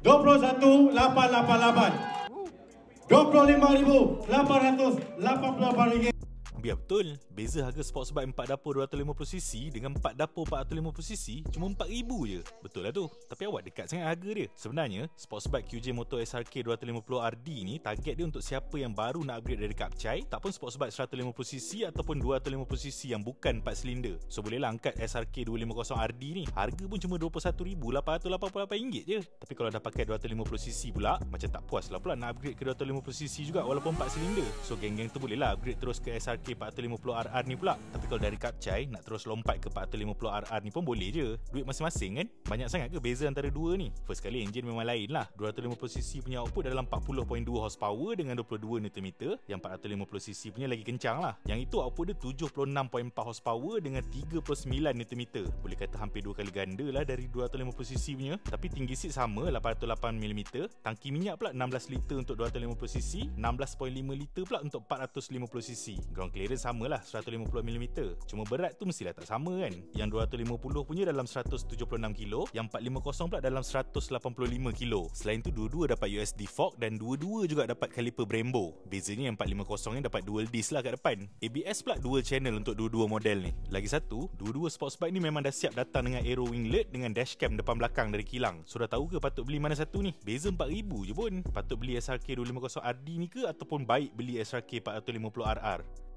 21,888. 25,888 ringgit. Biar betul, beza harga Sportbike 4 dapur 250cc dengan 4 dapur 450cc cuma RM4,000 je. Betul lah tu. Tapi awak dekat sangat harga dia. Sebenarnya, Sportbike QJ Motor SRK 250RD ni target dia untuk siapa yang baru nak upgrade dari Kapcai, tak pun Sportbike 150cc ataupun 250cc yang bukan 4 silinder. So bolehlah angkat SRK 250RD ni. Harga pun cuma RM21,888 je. Tapi kalau dah pakai 250cc pula, macam tak puas lah pula nak upgrade ke 250cc juga walaupun 4 silinder. So geng-geng tu bolehlah upgrade terus ke SRK 450RR ni pula. Tapi kalau dari Kapcai nak terus lompat ke 450RR ni pun boleh je. Duit masing-masing kan. Banyak sangat ke beza antara dua ni? First kali enjin memang lain lah. 250cc punya output dalam 40.2 horsepower dengan 22 Nm. Yang 450cc punya lagi kencang lah. Yang itu output dia 76.4 horsepower dengan 39 Nm. Boleh kata hampir 2 kali ganda lah dari 250cc punya. Tapi tinggi seat sama 808mm. Tangki minyak pula 16 liter untuk 250cc, 16.5 liter pula untuk 450cc. Ground clearance samalah 150mm. Cuma berat tu mestilah tak sama kan. Yang 250 punya dalam 176kg, yang 450 pula dalam 185kg. Selain tu dua-dua dapat USD fork dan dua-dua juga dapat kaliper Brembo. Bezanya yang 450 ni dapat dual disc lah kat depan. ABS pula dual channel untuk dua-dua model ni. Lagi satu, dua-dua Sportbike ni memang dah siap datang dengan aero winglet dengan dashcam depan belakang dari kilang. So dah tahu ke patut beli mana satu ni? Beza RM4,000 je pun. Patut beli SRK 250RD ni ke ataupun baik beli SRK 450RR?